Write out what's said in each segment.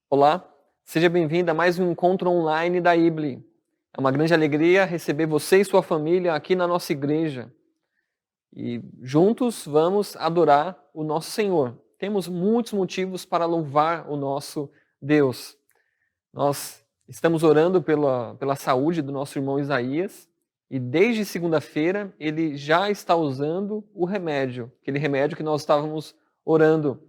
Olá, seja bem-vindo a mais um encontro online da IBLE. É uma grande alegria receber você e sua família aqui na nossa igreja. E juntos vamos adorar o nosso Senhor. Temos muitos motivos para louvar o nosso Deus. Nós estamos orando pela saúde do nosso irmão Isaías e desde segunda-feira ele já está usando o remédio, aquele remédio que nós estávamos orando.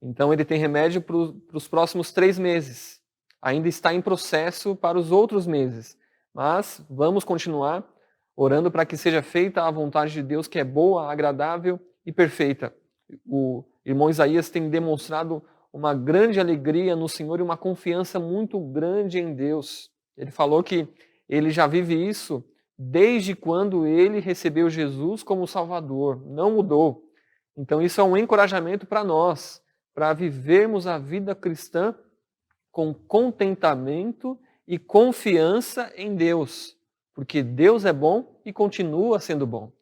Então ele tem remédio para os próximos 3 meses. Ainda está em processo para os outros meses. Mas vamos continuar orando para que seja feita a vontade de Deus, que é boa, agradável e perfeita. O irmão Isaías tem demonstrado uma grande alegria no Senhor e uma confiança muito grande em Deus. Ele falou que ele já vive isso desde quando ele recebeu Jesus como Salvador. Não mudou. Então isso é um encorajamento para nós, para vivermos a vida cristã com contentamento e confiança em Deus, porque Deus é bom e continua sendo bom.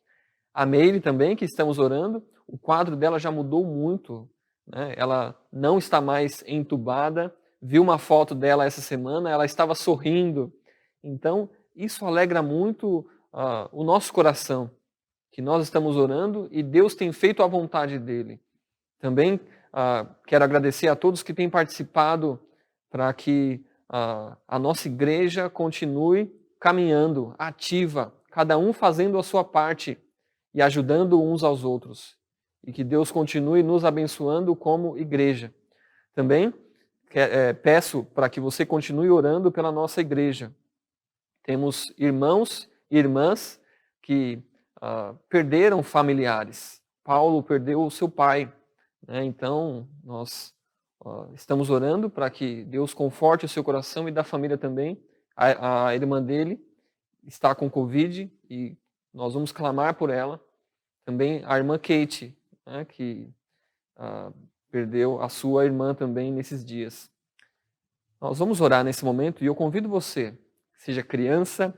A Meire também, que estamos orando, o quadro dela já mudou muito, né? Ela não está mais entubada, vi uma foto dela essa semana, ela estava sorrindo. Então, isso alegra muito o nosso coração, que nós estamos orando e Deus tem feito a vontade dele. Também quero agradecer a todos que têm participado para que a nossa igreja continue caminhando, ativa, cada um fazendo a sua parte e ajudando uns aos outros. E que Deus continue nos abençoando como igreja. Também peço para que você continue orando pela nossa igreja. Temos irmãos e irmãs que perderam familiares. Paulo perdeu o seu pai. Então, nós estamos orando para que Deus conforte o seu coração e da família também. A irmã dele está com Covid e nós vamos clamar por ela. Também a irmã Kate, que perdeu a sua irmã também nesses dias. Nós vamos orar nesse momento e eu convido você, seja criança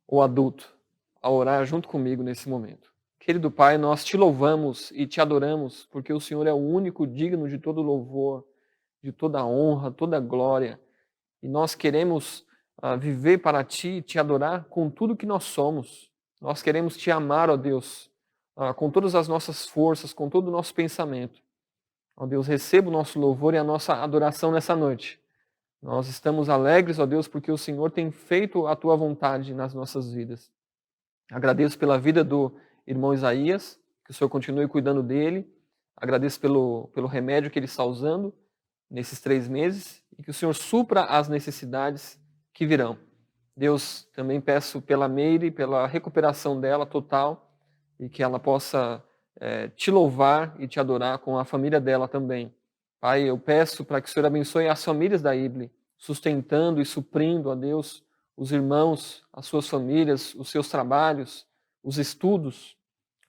ou adulto, a orar junto comigo nesse momento. Querido Pai, nós te louvamos e te adoramos, porque o Senhor é o único digno de todo louvor, de toda honra, toda glória. E nós queremos viver para ti e te adorar com tudo que nós somos. Nós queremos te amar, ó Deus, com todas as nossas forças, com todo o nosso pensamento. Ó Deus, receba o nosso louvor e a nossa adoração nessa noite. Nós estamos alegres, ó Deus, porque o Senhor tem feito a tua vontade nas nossas vidas. Agradeço pela vida do irmão Isaías, que o Senhor continue cuidando dele. Agradeço pelo remédio que ele está usando nesses 3 meses e que o Senhor supra as necessidades que virão. Deus, também peço pela Meire, pela recuperação dela total e que ela possa te louvar e te adorar com a família dela também. Pai, eu peço para que o Senhor abençoe as famílias da IBLE, sustentando e suprindo, ó Deus, os irmãos, as suas famílias, os seus trabalhos, os estudos,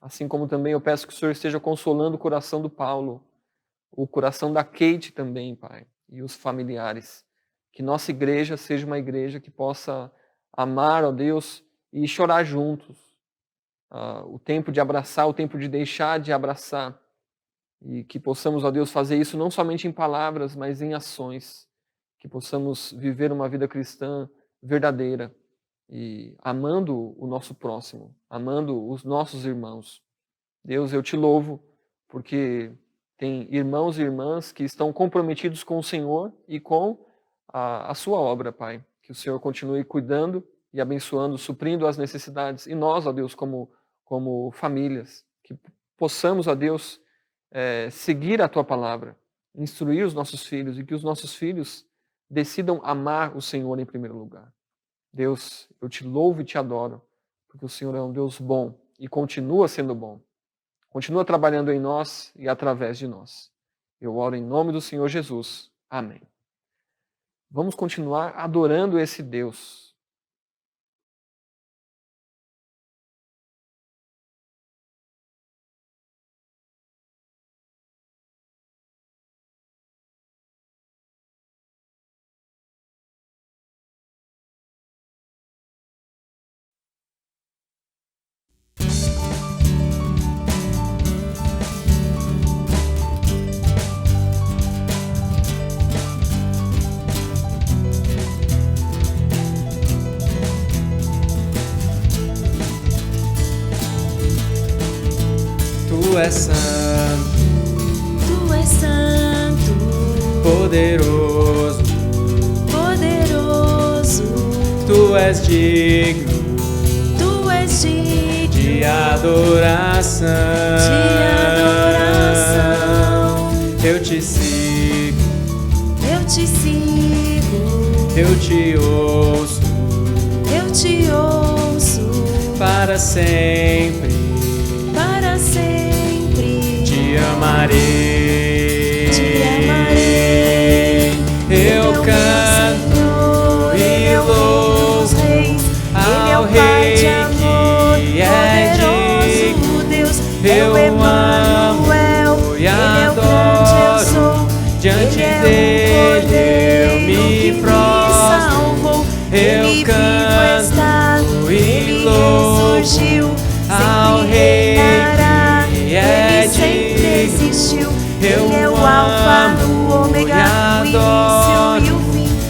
assim como também eu peço que o Senhor esteja consolando o coração do Paulo, o coração da Kate também, Pai, e os familiares. Que nossa igreja seja uma igreja que possa amar, ó Deus, e chorar juntos. O tempo de abraçar, o tempo de deixar de abraçar. E que possamos, ó Deus, fazer isso não somente em palavras, mas em ações. Que possamos viver uma vida cristã verdadeira e amando o nosso próximo, amando os nossos irmãos. Deus, eu te louvo porque tem irmãos e irmãs que estão comprometidos com o Senhor e com a sua obra, Pai. Que o Senhor continue cuidando e abençoando, suprindo as necessidades. E nós, ó Deus, como famílias, que possamos, ó Deus, seguir a tua palavra, instruir os nossos filhos e que os nossos filhos decidam amar o Senhor em primeiro lugar. Deus, eu te louvo e te adoro, porque o Senhor é um Deus bom e continua sendo bom. Continua trabalhando em nós e através de nós. Eu oro em nome do Senhor Jesus. Amém. Vamos continuar adorando esse Deus. Tu és santo, poderoso, Tu és digno de adoração. Eu te sigo, eu te ouço, para sempre, te amarei, eu canto e louvo ao Rei que é digno. Eu amo e adoro, diante dele eu me prostro. Eu canto e louvo ao Rei que é digno. Eu amo e adoro,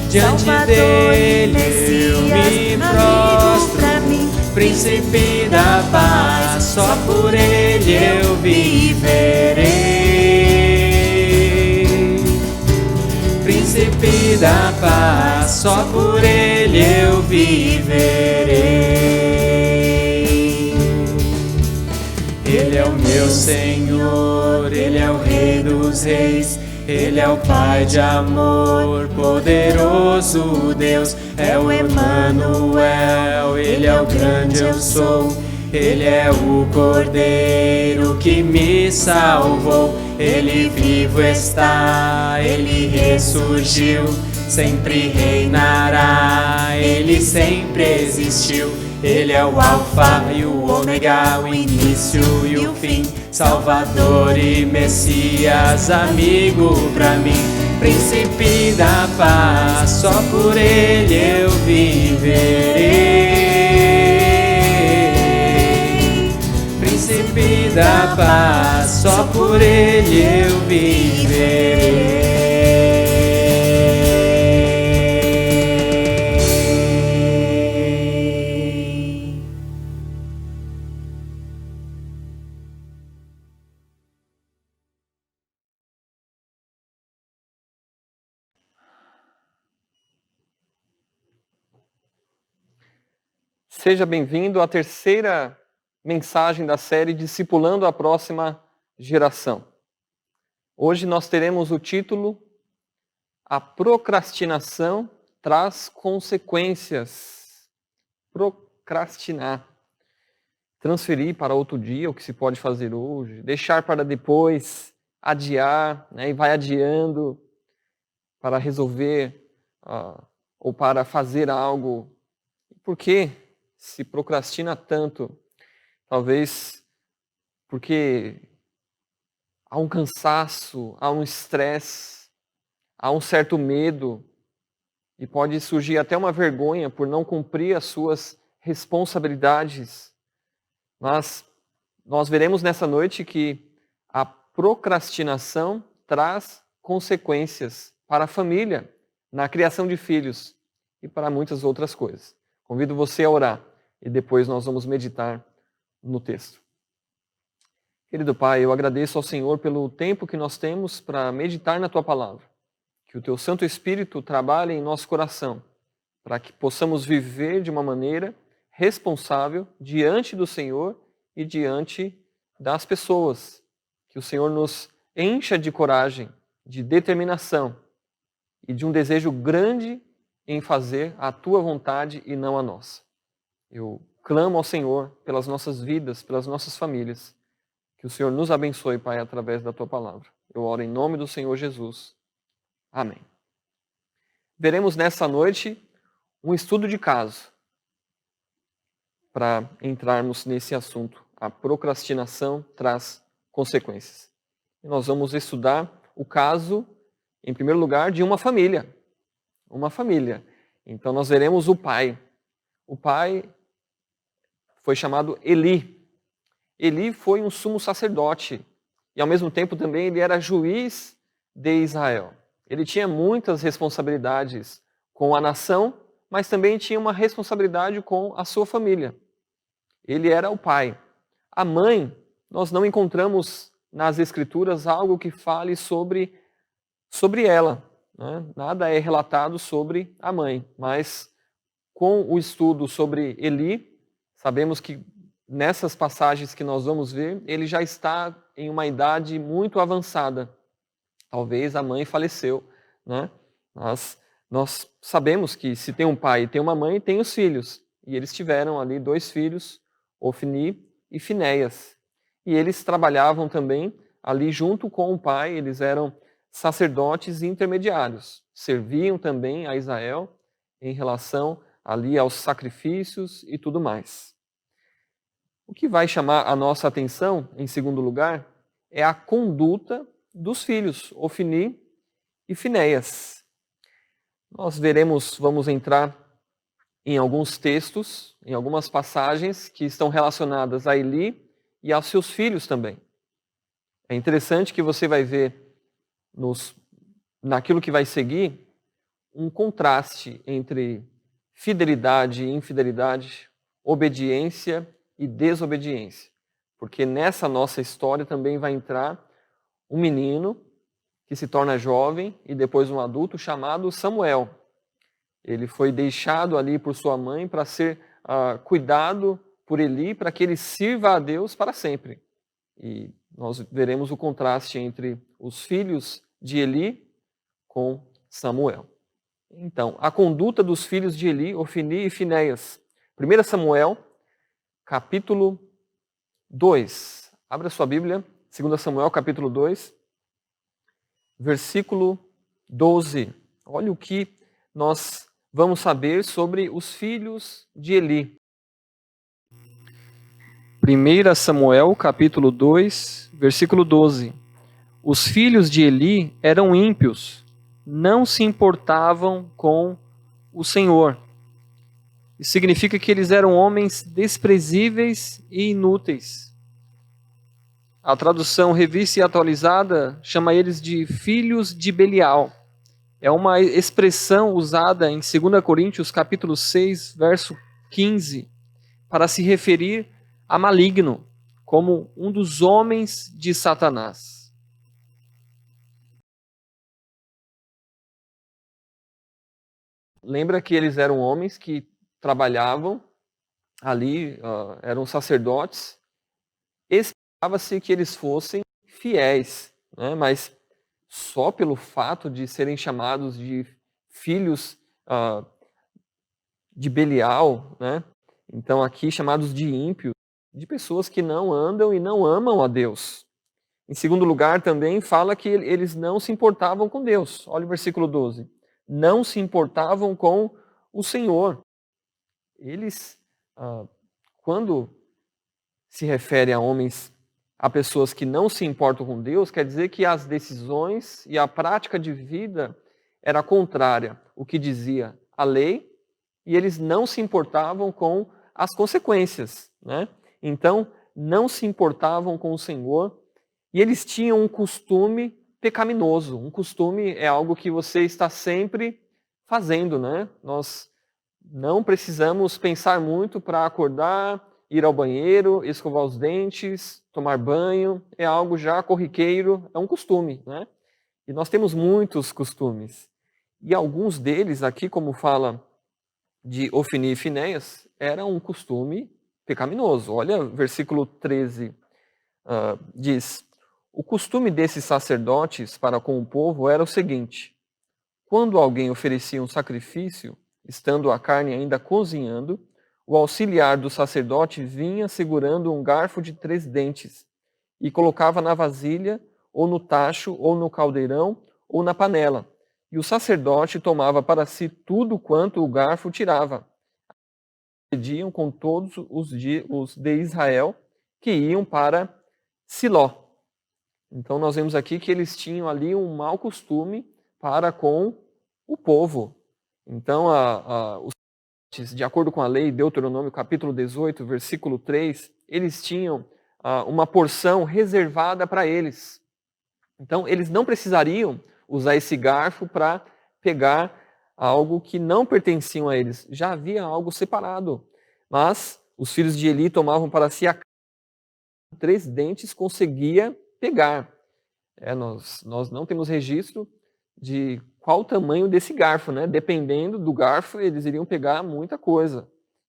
diante dele eu me prostro. Príncipe da paz, só por ele eu viverei. Príncipe da paz, só por ele eu viverei. Ele é o meu Senhor, ele é o Rei dos Reis. Ele é o Pai de amor, poderoso Deus, é o Emanuel, Ele é o grande eu sou, Ele é o Cordeiro que me salvou, Ele vivo está, Ele ressurgiu, sempre reinará, Ele sempre existiu. Ele é o Alfa e o Ômega, o início e o fim, Salvador e Messias, amigo pra mim. Príncipe da paz, só por ele eu viverei. Príncipe da paz, só por ele eu viverei. Seja bem-vindo à terceira mensagem da série Discipulando a Próxima Geração. Hoje nós teremos o título A Procrastinação Traz Consequências. Procrastinar. Transferir para outro dia o que se pode fazer hoje, deixar para depois, adiar, e vai adiando para resolver ou para fazer algo. Por quê? Se procrastina tanto, talvez porque há um cansaço, há um estresse, há um certo medo e pode surgir até uma vergonha por não cumprir as suas responsabilidades. Mas nós veremos nessa noite que a procrastinação traz consequências para a família, na criação de filhos e para muitas outras coisas. Convido você a orar. E depois nós vamos meditar no texto. Querido Pai, eu agradeço ao Senhor pelo tempo que nós temos para meditar na Tua Palavra. Que o Teu Santo Espírito trabalhe em nosso coração, para que possamos viver de uma maneira responsável diante do Senhor e diante das pessoas. Que o Senhor nos encha de coragem, de determinação e de um desejo grande em fazer a Tua vontade e não a nossa. Eu clamo ao Senhor pelas nossas vidas, pelas nossas famílias. Que o Senhor nos abençoe, Pai, através da Tua Palavra. Eu oro em nome do Senhor Jesus. Amém. Veremos nessa noite um estudo de caso para entrarmos nesse assunto. A procrastinação traz consequências. E nós vamos estudar o caso, em primeiro lugar, de uma família. Uma família. Então nós veremos o pai. O pai foi chamado Eli. Eli foi um sumo sacerdote e ao mesmo tempo também ele era juiz de Israel. Ele tinha muitas responsabilidades com a nação, mas também tinha uma responsabilidade com a sua família. Ele era o pai. A mãe nós não encontramos nas Escrituras algo que fale sobre ela, né? Nada é relatado sobre a mãe, mas com o estudo sobre Eli, sabemos que nessas passagens que nós vamos ver, ele já está em uma idade muito avançada. Talvez a mãe faleceu, né? Mas nós sabemos que se tem um pai e tem uma mãe, tem os filhos. E eles tiveram ali 2 filhos, Ofni e Finéias. E eles trabalhavam também ali junto com o pai, eles eram sacerdotes intermediários. Serviam também a Israel em relação ali aos sacrifícios e tudo mais. O que vai chamar a nossa atenção, em segundo lugar, é a conduta dos filhos, Ofni e Finéias. Nós veremos, vamos entrar em alguns textos, em algumas passagens que estão relacionadas a Eli e aos seus filhos também. É interessante que você vai ver naquilo que vai seguir um contraste entre fidelidade e infidelidade, obediência e desobediência. Porque nessa nossa história também vai entrar um menino que se torna jovem e depois um adulto chamado Samuel. Ele foi deixado ali por sua mãe para ser cuidado por Eli, para que ele sirva a Deus para sempre. E nós veremos o contraste entre os filhos de Eli com Samuel. Então, a conduta dos filhos de Eli, Ofni e Finéias. 1 Samuel, capítulo 2. Abra sua Bíblia, 2 Samuel, capítulo 2, versículo 12. Olha o que nós vamos saber sobre os filhos de Eli. 1 Samuel, capítulo 2, versículo 12. Os filhos de Eli eram ímpios, não se importavam com o Senhor. Isso significa que eles eram homens desprezíveis e inúteis. A tradução Revista e Atualizada chama eles de filhos de Belial. É uma expressão usada em 2 Coríntios capítulo 6, verso 15, para se referir a maligno, como um dos homens de Satanás. Lembra que eles eram homens que trabalhavam ali, eram sacerdotes. Esperava-se que eles fossem fiéis, né? Mas só pelo fato de serem chamados de filhos de Belial, né? Então aqui chamados de ímpios, de pessoas que não andam e não amam a Deus. Em segundo lugar, também fala que eles não se importavam com Deus. Olha o versículo 12. Não se importavam com o Senhor. Eles, quando se refere a homens, a pessoas que não se importam com Deus, quer dizer que as decisões e a prática de vida era contrária ao que dizia a lei, e eles não se importavam com as consequências, né? Então, não se importavam com o Senhor, e eles tinham um costume pecaminoso. Um costume é algo que você está sempre fazendo, né? Nós não precisamos pensar muito para acordar, ir ao banheiro, escovar os dentes, tomar banho. É algo já corriqueiro, é um costume, né? E nós temos muitos costumes. E alguns deles, aqui como fala de Ofni e Finéias, era um costume pecaminoso. Olha, versículo 13 diz: o costume desses sacerdotes para com o povo era o seguinte: quando alguém oferecia um sacrifício, estando a carne ainda cozinhando, o auxiliar do sacerdote vinha segurando um garfo de 3 dentes e colocava na vasilha, ou no tacho, ou no caldeirão, ou na panela. E o sacerdote tomava para si tudo quanto o garfo tirava. Pediam com todos os de Israel que iam para Siló. Então nós vemos aqui que eles tinham ali um mau costume para com o povo. Então, de acordo com a lei, Deuteronômio capítulo 18, versículo 3, eles tinham uma porção reservada para eles. Então, eles não precisariam usar esse garfo para pegar algo que não pertenciam a eles. Já havia algo separado. Mas os filhos de Eli tomavam para si a 3 dentes conseguia pegar. Nós não temos registro de qual o tamanho desse garfo, né? Dependendo do garfo, eles iriam pegar muita coisa.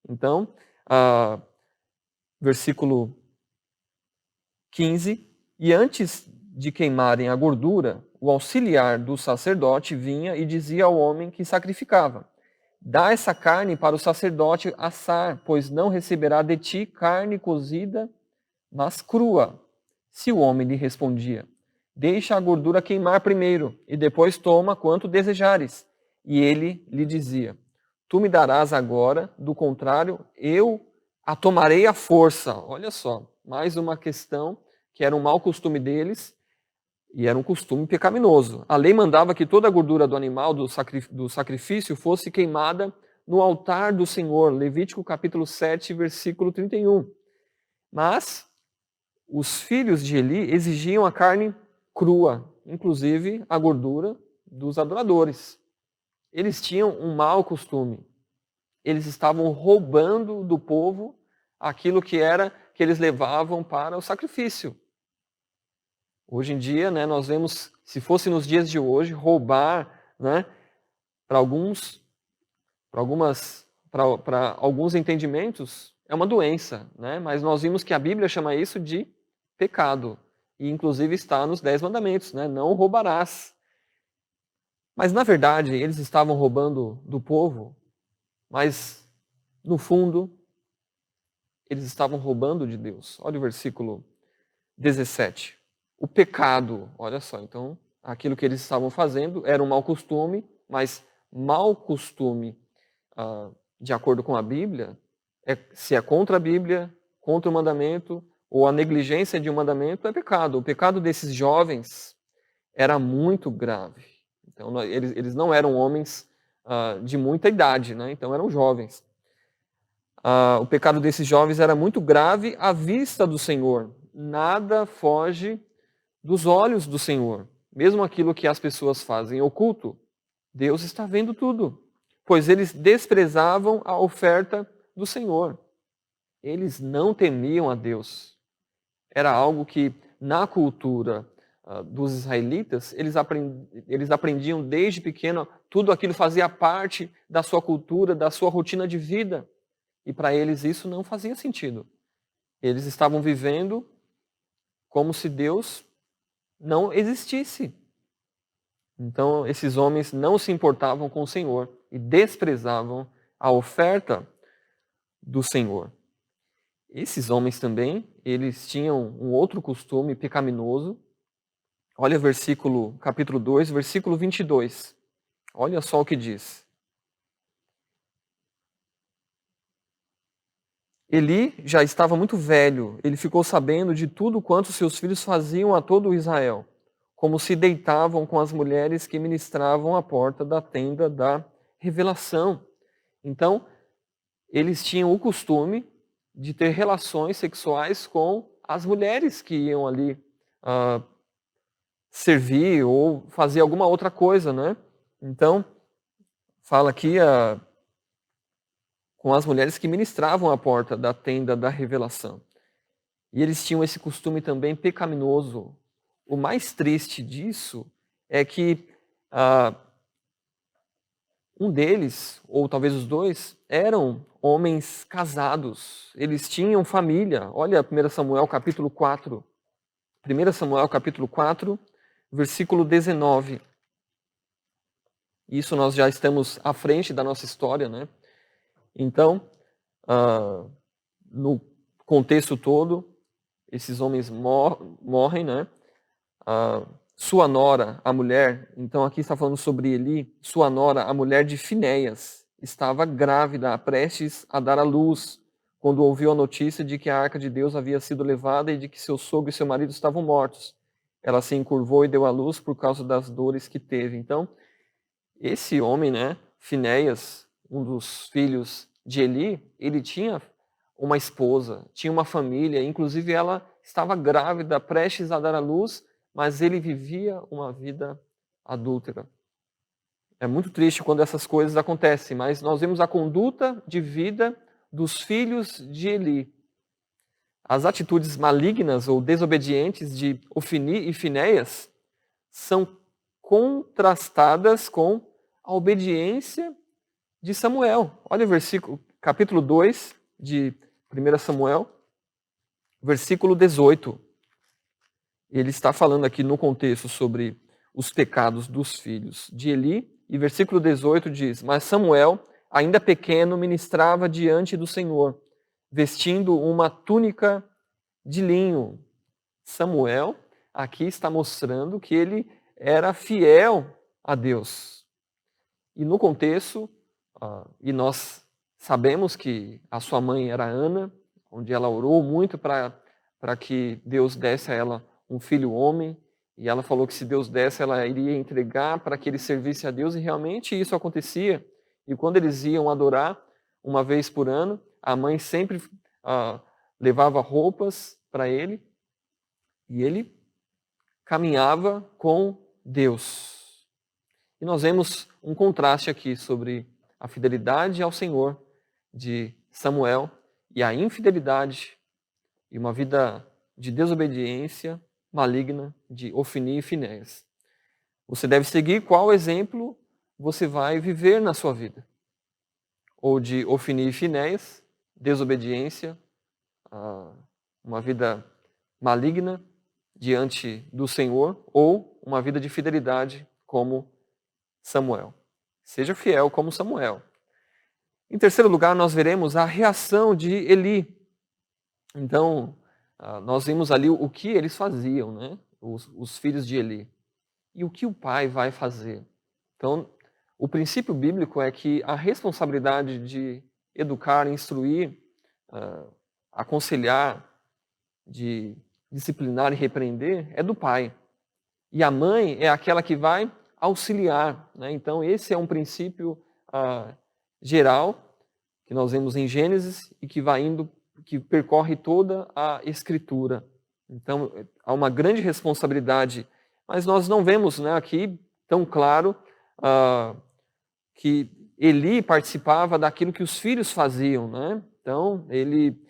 Então, versículo 15, e antes de queimarem a gordura, o auxiliar do sacerdote vinha e dizia ao homem que sacrificava: dá essa carne para o sacerdote assar, pois não receberá de ti carne cozida, mas crua. Se o homem lhe respondia: deixa a gordura queimar primeiro, e depois toma quanto desejares. E ele lhe dizia: tu me darás agora, do contrário, eu a tomarei à força. Olha só, mais uma questão que era um mau costume deles, e era um costume pecaminoso. A lei mandava que toda a gordura do animal, do sacrifício, fosse queimada no altar do Senhor. Levítico capítulo 7, versículo 31. Mas os filhos de Eli exigiam a carne crua, inclusive a gordura dos adoradores. Eles tinham um mau costume. Eles estavam roubando do povo aquilo que eles levavam para o sacrifício. Hoje em dia, né, nós vemos, se fosse nos dias de hoje, roubar, né, para alguns entendimentos, é uma doença, né? Mas nós vimos que a Bíblia chama isso de pecado. E inclusive está nos 10 mandamentos, né? Não roubarás. Mas na verdade, eles estavam roubando do povo, mas no fundo, eles estavam roubando de Deus. Olha o versículo 17. O pecado, olha só, então, aquilo que eles estavam fazendo era um mau costume, mas mau costume, de acordo com a Bíblia, se é contra a Bíblia, contra o mandamento, ou a negligência de um mandamento, é pecado. O pecado desses jovens era muito grave. Então, eles não eram homens de muita idade, né? Então eram jovens. O pecado desses jovens era muito grave à vista do Senhor. Nada foge dos olhos do Senhor. Mesmo aquilo que as pessoas fazem oculto, Deus está vendo tudo. Pois eles desprezavam a oferta do Senhor. Eles não temiam a Deus. Era algo que, na cultura dos israelitas, eles aprendiam desde pequeno, tudo aquilo fazia parte da sua cultura, da sua rotina de vida. E para eles isso não fazia sentido. Eles estavam vivendo como se Deus não existisse. Então, esses homens não se importavam com o Senhor e desprezavam a oferta do Senhor. Esses homens também, eles tinham um outro costume pecaminoso. Olha capítulo 2, versículo 22. Olha só o que diz. Eli já estava muito velho, ele ficou sabendo de tudo quanto seus filhos faziam a todo Israel, como se deitavam com as mulheres que ministravam à porta da tenda da revelação. Então, eles tinham o costume de ter relações sexuais com as mulheres que iam ali servir ou fazer alguma outra coisa, né? Então, fala aqui com as mulheres que ministravam à porta da tenda da revelação. E eles tinham esse costume também pecaminoso. O mais triste disso é que um deles, ou talvez os dois, eram homens casados. Eles tinham família. Olha 1 Samuel capítulo 4. 1 Samuel capítulo 4, versículo 19. Isso nós já estamos à frente da nossa história, né? Então, no contexto todo, esses homens morrem, né? Sua nora, a mulher, então aqui está falando sobre Eli, sua nora, a mulher de Finéias, estava grávida, prestes a dar à luz, quando ouviu a notícia de que a arca de Deus havia sido levada e de que seu sogro e seu marido estavam mortos. Ela se encurvou e deu à luz por causa das dores que teve. Então, esse homem, né, Finéias, um dos filhos de Eli, ele tinha uma esposa, tinha uma família, inclusive ela estava grávida, prestes a dar à luz, mas ele vivia uma vida adúltera. É muito triste quando essas coisas acontecem, mas nós vemos a conduta de vida dos filhos de Eli. As atitudes malignas ou desobedientes de Ofni e Finéias são contrastadas com a obediência de Samuel. Olha o versículo, capítulo 2 de 1 Samuel, versículo 18. Ele está falando aqui no contexto sobre os pecados dos filhos de Eli, e versículo 18 diz: Mas Samuel, ainda pequeno, ministrava diante do Senhor, vestindo uma túnica de linho. Samuel aqui está mostrando que ele era fiel a Deus. E no contexto, e nós sabemos que a sua mãe era Ana, onde ela orou muito para que Deus desse a ela um filho homem, e ela falou que se Deus desse, ela iria entregar para que ele servisse a Deus, e realmente isso acontecia. E quando eles iam adorar, uma vez por ano, a mãe sempre levava roupas para ele, e ele caminhava com Deus. E nós vemos um contraste aqui sobre a fidelidade ao Senhor de Samuel e a infidelidade e uma vida de desobediência maligna de Ofni e Finéias. Você deve seguir qual exemplo você vai viver na sua vida. Ou de Ofni e Finéias, desobediência, uma vida maligna diante do Senhor, ou uma vida de fidelidade como Samuel. Seja fiel como Samuel. Em terceiro lugar, nós veremos a reação de Eli. Então, nós vimos ali o que eles faziam, né? Os filhos de Eli. E o que o pai vai fazer. Então, o princípio bíblico é que a responsabilidade de educar, instruir, aconselhar, de disciplinar e repreender é do pai. E a mãe é aquela que vai auxiliar, né? Então, esse é um princípio geral que nós vemos em Gênesis e que percorre toda a Escritura. Então, há uma grande responsabilidade, mas nós não vemos, né, aqui tão claro que Eli participava daquilo que os filhos faziam, né? Então, ele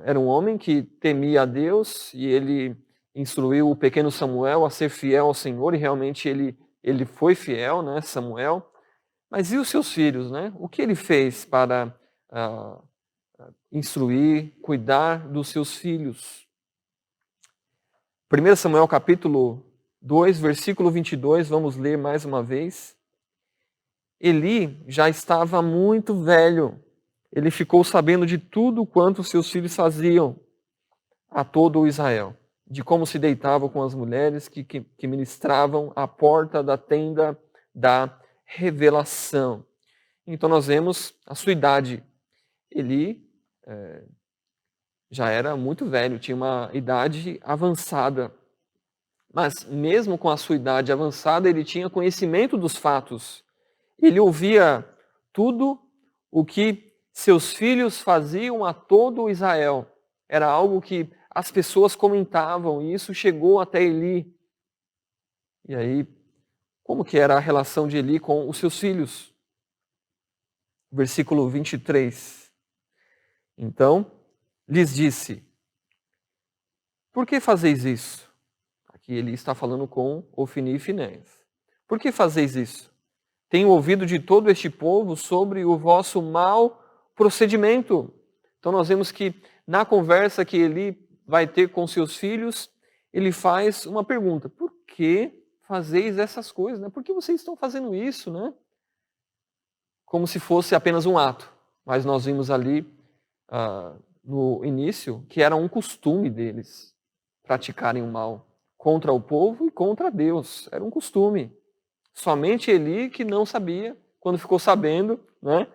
era um homem que temia a Deus e ele instruiu o pequeno Samuel a ser fiel ao Senhor, e realmente ele foi fiel, né, Samuel. Mas e os seus filhos, né? O que ele fez para instruir, cuidar dos seus filhos? 1 Samuel capítulo 2, versículo 22, vamos ler mais uma vez. Eli já estava muito velho. Ele ficou sabendo de tudo quanto seus filhos faziam a todo o Israel, de como se deitavam com as mulheres que ministravam à porta da tenda da revelação. Então nós vemos a sua idade. Eli já era muito velho, tinha uma idade avançada. Mas mesmo com a sua idade avançada, ele tinha conhecimento dos fatos. Ele ouvia tudo o que seus filhos faziam a todo Israel. Era algo que as pessoas comentavam, e isso chegou até Eli. E aí, como que era a relação de Eli com os seus filhos? Versículo 23. Então, lhes disse: por que fazeis isso? Aqui Eli está falando com Ofni e Finéias. Por que fazeis isso? Tenho ouvido de todo este povo sobre o vosso mau procedimento. Então nós vemos que na conversa que Eli vai ter com seus filhos, ele faz uma pergunta: por que fazeis essas coisas? Né? Por que vocês estão fazendo isso? Né? Como se fosse apenas um ato. Mas nós vimos ali no início que era um costume deles praticarem o mal contra o povo e contra Deus. Era um costume. Somente Eli que não sabia, quando ficou sabendo, né?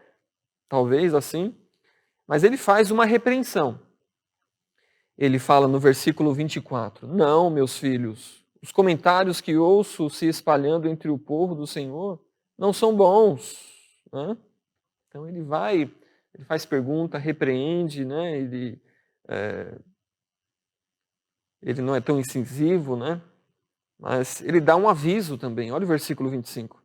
Talvez assim. Mas ele faz uma repreensão. Ele fala no versículo 24: não, meus filhos, os comentários que ouço se espalhando entre o povo do Senhor não são bons. Né? Então ele faz pergunta, repreende, né? Ele não é tão incisivo, né? Mas ele dá um aviso também. Olha o versículo 25.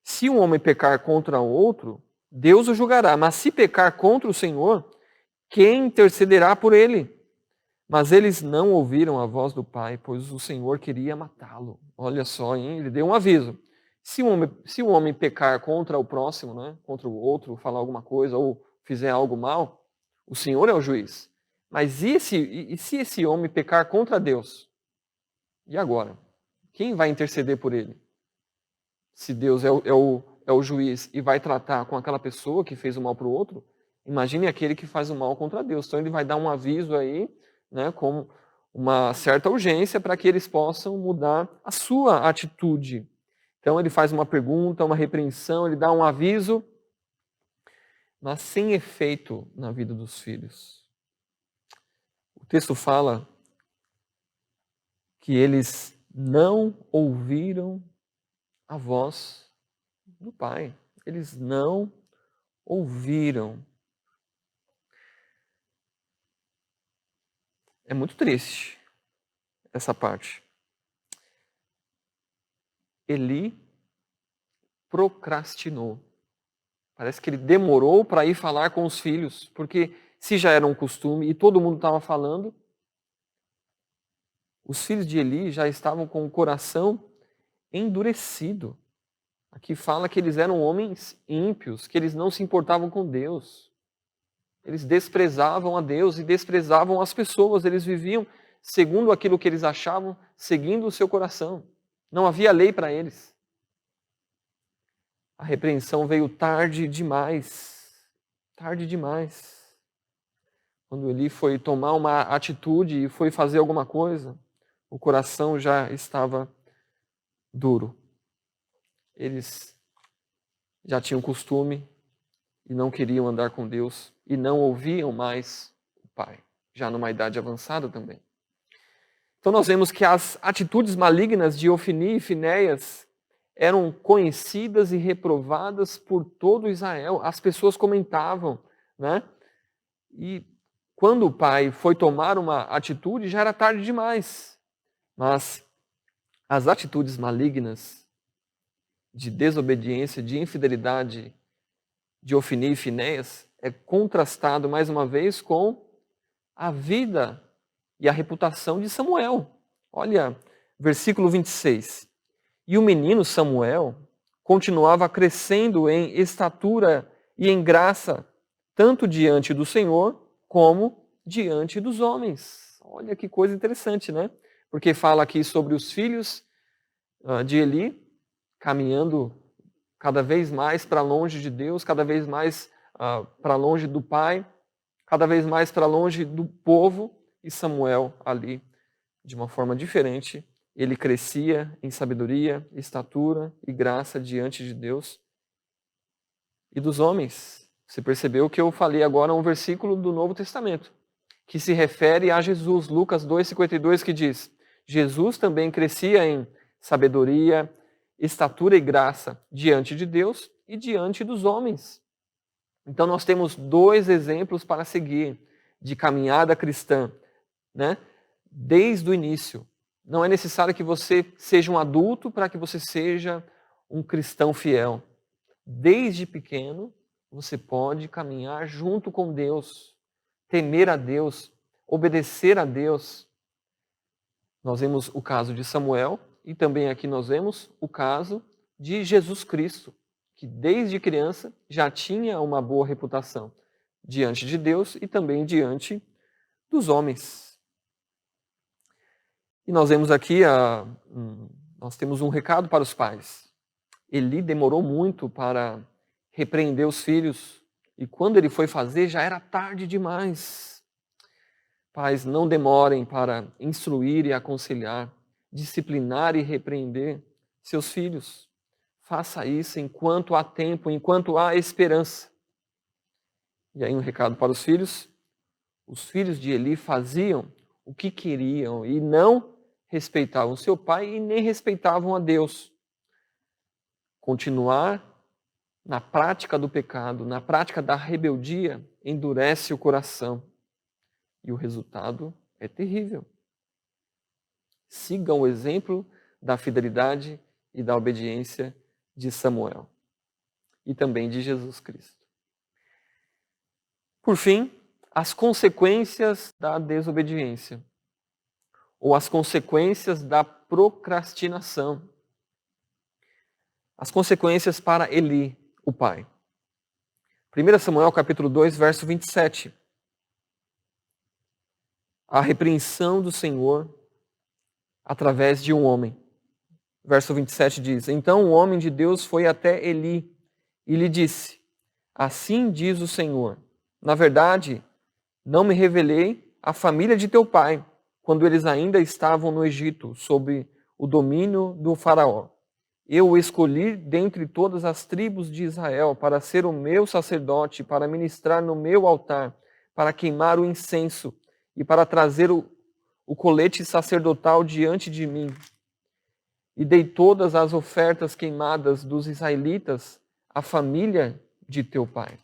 Se um homem pecar contra o outro, Deus o julgará. Mas se pecar contra o Senhor, quem intercederá por ele? Mas eles não ouviram a voz do pai, pois o Senhor queria matá-lo. Olha só, hein? Ele deu um aviso. Se o homem pecar contra o próximo, né? Contra o outro, falar alguma coisa ou fizer algo mal, o Senhor é o juiz. Mas e se esse homem pecar contra Deus? E agora? Quem vai interceder por ele? Se Deus é o juiz e vai tratar com aquela pessoa que fez o mal para o outro, imagine aquele que faz o mal contra Deus. Então ele vai dar um aviso aí, né, com uma certa urgência para que eles possam mudar a sua atitude. Então ele faz uma pergunta, uma repreensão, ele dá um aviso, mas sem efeito na vida dos filhos. O texto fala que eles não ouviram a voz do pai. Eles não ouviram. É muito triste essa parte. Eli procrastinou. Parece que ele demorou para ir falar com os filhos, porque se já era um costume e todo mundo estava falando, os filhos de Eli já estavam com o coração endurecido. Aqui fala que eles eram homens ímpios, que eles não se importavam com Deus. Eles desprezavam a Deus e desprezavam as pessoas. Eles viviam segundo aquilo que eles achavam, seguindo o seu coração. Não havia lei para eles. A repreensão veio tarde demais. Tarde demais. Quando Eli foi tomar uma atitude e foi fazer alguma coisa, o coração já estava duro. Eles já tinham costume e não queriam andar com Deus e não ouviam mais o Pai, já numa idade avançada também. Então nós vemos que as atitudes malignas de Ofni e Finéias eram conhecidas e reprovadas por todo Israel. As pessoas comentavam, né? E quando o pai foi tomar uma atitude, já era tarde demais. Mas as atitudes malignas de desobediência, de infidelidade de Ofni e Finéias é contrastado mais uma vez com a vida e a reputação de Samuel. Olha, versículo 26. E o menino Samuel continuava crescendo em estatura e em graça, tanto diante do Senhor como diante dos homens. Olha que coisa interessante, né? Porque fala aqui sobre os filhos de Eli, caminhando cada vez mais para longe de Deus, cada vez mais para longe do Pai, cada vez mais para longe do povo, e Samuel ali, de uma forma diferente, ele crescia em sabedoria, estatura e graça diante de Deus e dos homens. Você percebeu que eu falei agora um versículo do Novo Testamento, que se refere a Jesus, Lucas 2,52, que diz: Jesus também crescia em sabedoria, estatura e graça diante de Deus e diante dos homens. Então nós temos dois exemplos para seguir de caminhada cristã, né? Desde o início. Não é necessário que você seja um adulto para que você seja um cristão fiel. Desde pequeno, você pode caminhar junto com Deus, temer a Deus, obedecer a Deus. Nós vemos o caso de Samuel e também aqui nós vemos o caso de Jesus Cristo, que desde criança já tinha uma boa reputação diante de Deus e também diante dos homens. E nós vemos aqui, nós temos um recado para os pais. Eli demorou muito para repreender os filhos e quando ele foi fazer já era tarde demais. Pais, não demorem para instruir e aconselhar, disciplinar e repreender seus filhos. Faça isso enquanto há tempo, enquanto há esperança. E aí um recado para os filhos. Os filhos de Eli faziam o que queriam e não respeitavam seu pai e nem respeitavam a Deus. Continuar na prática do pecado, na prática da rebeldia, endurece o coração. E o resultado é terrível. Sigam o exemplo da fidelidade e da obediência de Samuel e também de Jesus Cristo. Por fim, as consequências da desobediência, ou as consequências da procrastinação. As consequências para Eli, o pai. 1 Samuel capítulo 2, verso 27. A repreensão do Senhor através de um homem. Verso 27 diz: Então o homem de Deus foi até Eli e lhe disse: Assim diz o Senhor, na verdade, não me revelei à família de teu pai, quando eles ainda estavam no Egito, sob o domínio do faraó. Eu o escolhi dentre todas as tribos de Israel para ser o meu sacerdote, para ministrar no meu altar, para queimar o incenso e para trazer o colete sacerdotal diante de mim. E dei todas as ofertas queimadas dos israelitas à família de teu pai.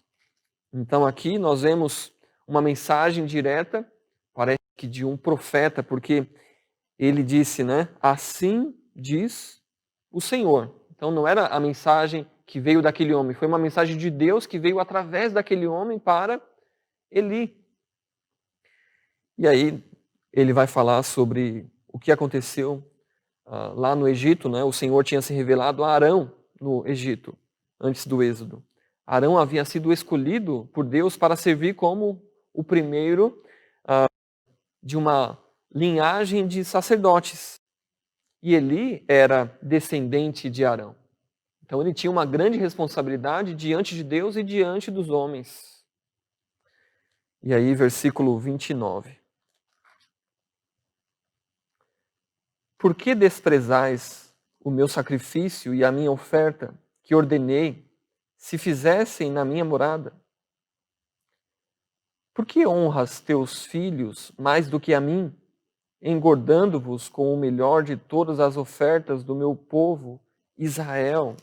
Então aqui nós vemos uma mensagem direta, parece que de um profeta, porque ele disse, né? Assim diz o Senhor. Então não era a mensagem que veio daquele homem, foi uma mensagem de Deus que veio através daquele homem para Eli. E aí ele vai falar sobre o que aconteceu lá no Egito, né? O Senhor tinha se revelado a Arão no Egito, antes do Êxodo. Arão havia sido escolhido por Deus para servir como o primeiro de uma linhagem de sacerdotes. E Eli era descendente de Arão. Então ele tinha uma grande responsabilidade diante de Deus e diante dos homens. E aí, versículo 29. Por que desprezais o meu sacrifício e a minha oferta, que ordenei, se fizessem na minha morada? Por que honras teus filhos mais do que a mim, engordando-vos com o melhor de todas as ofertas do meu povo, Israel?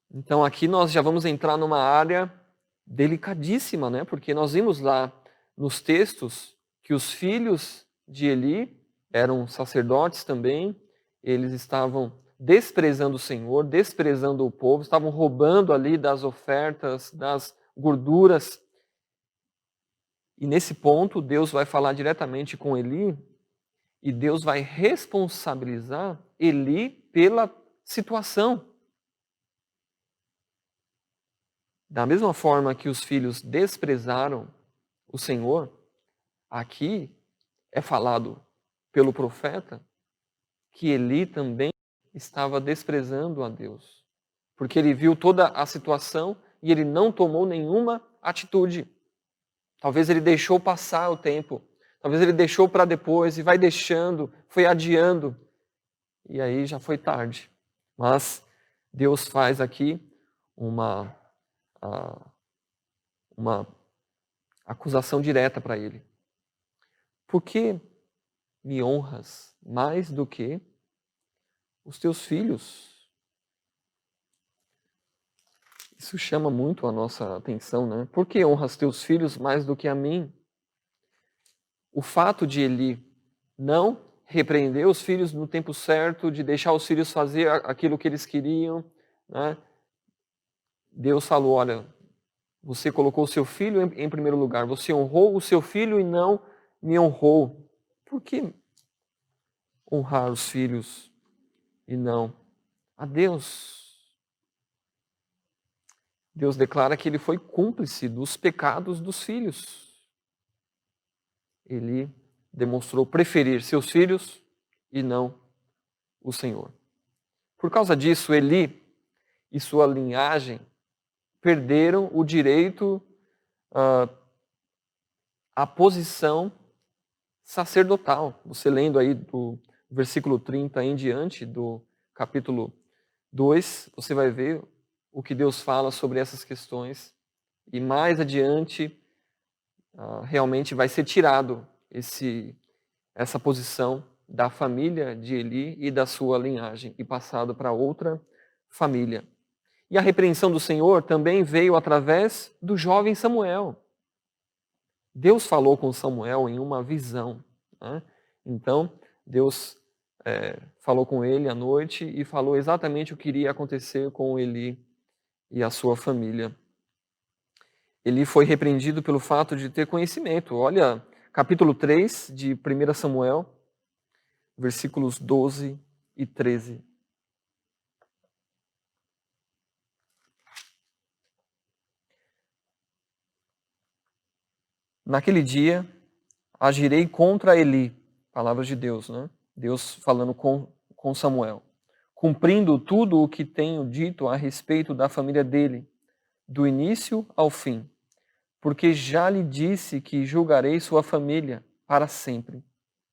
Então aqui nós já vamos entrar numa área delicadíssima, né? Porque nós vimos lá nos textos que os filhos de Eli eram sacerdotes também, eles estavam desprezando o Senhor, desprezando o povo, estavam roubando ali das ofertas, das gorduras. E nesse ponto, Deus vai falar diretamente com Eli e Deus vai responsabilizar Eli pela situação. Da mesma forma que os filhos desprezaram o Senhor, aqui é falado pelo profeta que Eli também estava desprezando a Deus, porque ele viu toda a situação e ele não tomou nenhuma atitude. Talvez ele deixou passar o tempo, talvez ele deixou para depois e vai deixando, foi adiando, e aí já foi tarde. Mas Deus faz aqui uma acusação direta para ele. Por que me honras mais do que os teus filhos? Isso chama muito a nossa atenção, né? Por que honras teus filhos mais do que a mim? O fato de Eli não repreender os filhos no tempo certo, de deixar os filhos fazer aquilo que eles queriam, né? Deus falou, olha, você colocou o seu filho em primeiro lugar, você honrou o seu filho e não me honrou. Por que honrar os filhos e não a Deus? Deus declara que ele foi cúmplice dos pecados dos filhos. Ele demonstrou preferir seus filhos e não o Senhor. Por causa disso, Eli e sua linhagem perderam o direito à posição sacerdotal. Você lendo aí do versículo 30 em diante do capítulo 2, você vai ver o que Deus fala sobre essas questões. E mais adiante, realmente vai ser tirado essa posição da família de Eli e da sua linhagem e passado para outra família. E a repreensão do Senhor também veio através do jovem Samuel. Deus falou com Samuel em uma visão, né? Então, Deus falou com ele à noite e falou exatamente o que iria acontecer com Eli e a sua família. Eli foi repreendido pelo fato de ter conhecimento. Olha, capítulo 3 de 1 Samuel, versículos 12 e 13. Naquele dia, agirei contra Eli, palavras de Deus, né? Deus falando com Samuel, cumprindo tudo o que tenho dito a respeito da família dele, do início ao fim, porque já lhe disse que julgarei sua família para sempre,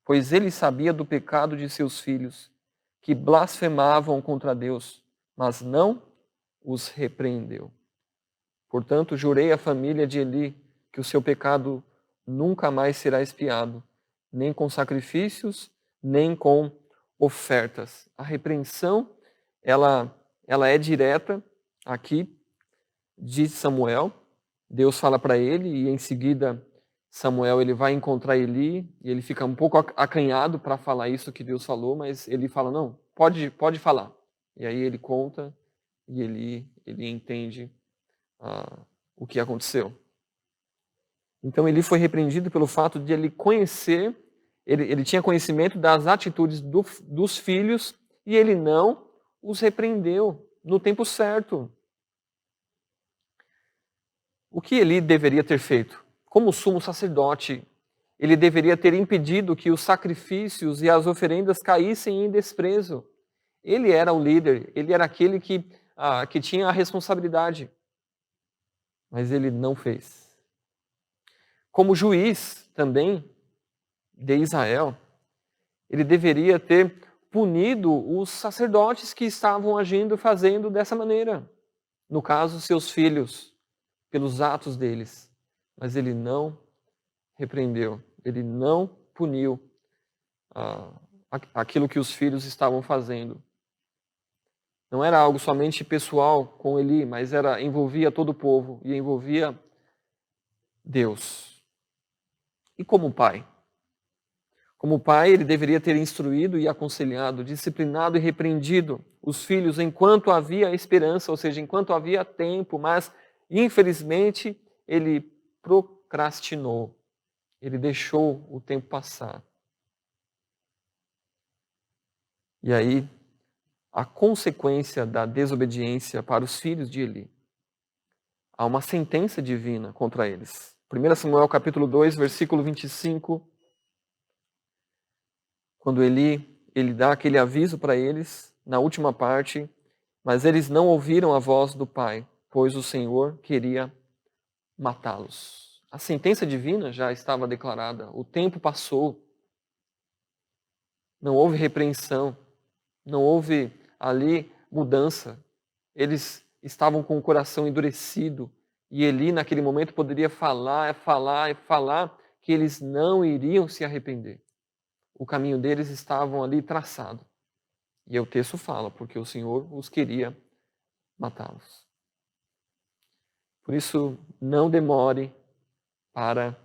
pois ele sabia do pecado de seus filhos, que blasfemavam contra Deus, mas não os repreendeu. Portanto, jurei à família de Eli que o seu pecado nunca mais será expiado, nem com sacrifícios, nem com ofertas. A repreensão, ela é direta aqui de Samuel. Deus fala para ele e em seguida Samuel ele vai encontrar Eli e ele fica um pouco acanhado para falar isso que Deus falou, mas ele fala, não, pode falar. E aí ele conta e ele entende o que aconteceu. Então ele foi repreendido pelo fato de ele conhecer, ele tinha conhecimento das atitudes dos filhos e ele não os repreendeu no tempo certo. O que Eli deveria ter feito? Como sumo sacerdote, ele deveria ter impedido que os sacrifícios e as oferendas caíssem em desprezo. Ele era o líder, ele era aquele que tinha a responsabilidade. Mas ele não fez. Como juiz também de Israel, ele deveria ter punido os sacerdotes que estavam agindo, fazendo dessa maneira. No caso, seus filhos, pelos atos deles. Mas ele não repreendeu, ele não puniu aquilo que os filhos estavam fazendo. Não era algo somente pessoal com Eli, mas envolvia todo o povo e envolvia Deus. E como pai? Como pai, ele deveria ter instruído e aconselhado, disciplinado e repreendido os filhos enquanto havia esperança, ou seja, enquanto havia tempo, mas infelizmente ele procrastinou. Ele deixou o tempo passar. E aí, a consequência da desobediência para os filhos de Eli. Há uma sentença divina contra eles. 1 Samuel capítulo 2, versículo 25. Quando ele dá aquele aviso para eles, na última parte, mas eles não ouviram a voz do pai, pois o Senhor queria matá-los. A sentença divina já estava declarada, o tempo passou, não houve repreensão, não houve ali mudança. Eles estavam com o coração endurecido e Eli naquele momento poderia falar que eles não iriam se arrepender. O caminho deles estava ali traçado. E o texto fala, porque o Senhor os queria matá-los. Por isso, não demore para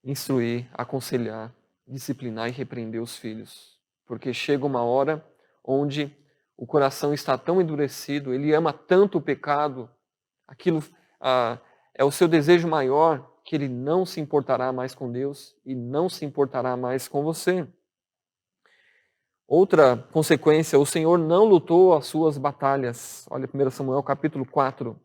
instruir, aconselhar, disciplinar e repreender os filhos. Porque chega uma hora onde o coração está tão endurecido, ele ama tanto o pecado, aquilo é o seu desejo maior, que ele não se importará mais com Deus e não se importará mais com você. Outra consequência, o Senhor não lutou as suas batalhas. Olha 1 Samuel capítulo 4.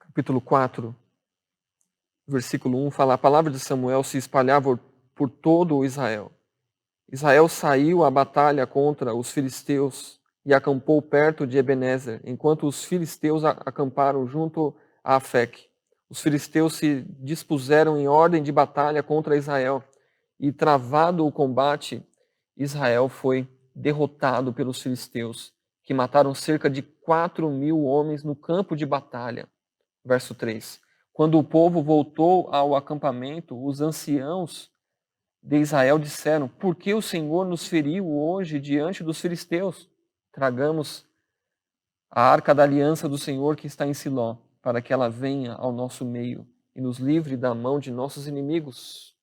Capítulo 4, versículo 1, fala, a palavra de Samuel se espalhava por todo o Israel. Israel saiu à batalha contra os filisteus e acampou perto de Ebenezer, enquanto os filisteus acamparam junto a Afec. Os filisteus se dispuseram em ordem de batalha contra Israel, e travado o combate, Israel foi derrotado pelos filisteus, que mataram cerca de 4.000 homens no campo de batalha. Verso 3. Quando o povo voltou ao acampamento, os anciãos de Israel disseram, por que o Senhor nos feriu hoje diante dos filisteus? Tragamos a arca da aliança do Senhor que está em Siló, para que ela venha ao nosso meio e nos livre da mão de nossos inimigos.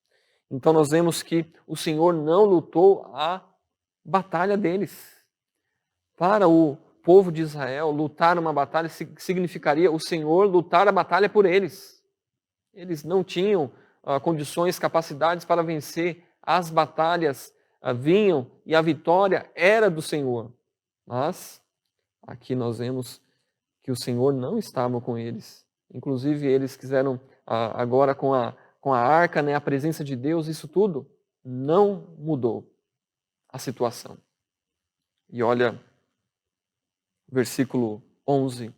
Então nós vemos que o Senhor não lutou a batalha deles. Para o povo de Israel, lutar uma batalha significaria o Senhor lutar a batalha por eles. Eles não tinham condições, capacidades para vencer. As batalhas vinham e a vitória era do Senhor. Mas aqui nós vemos que o Senhor não estava com eles. Inclusive eles quiseram agora com a arca, né, a presença de Deus, isso tudo não mudou a situação. E olha, versículo 11,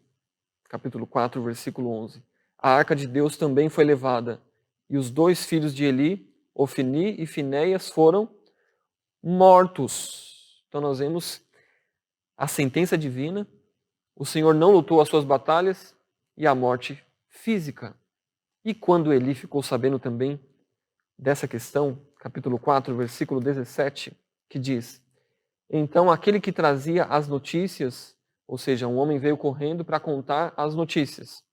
capítulo 4, versículo 11. A arca de Deus também foi levada, e os 2 filhos de Eli, Ofni e Finéias, foram mortos. Então nós vemos a sentença divina, o Senhor não lutou as suas batalhas e a morte física. E quando Eli ficou sabendo também dessa questão, capítulo 4, versículo 17, que diz: então aquele que trazia as notícias, ou seja, um homem veio correndo para contar as notícias.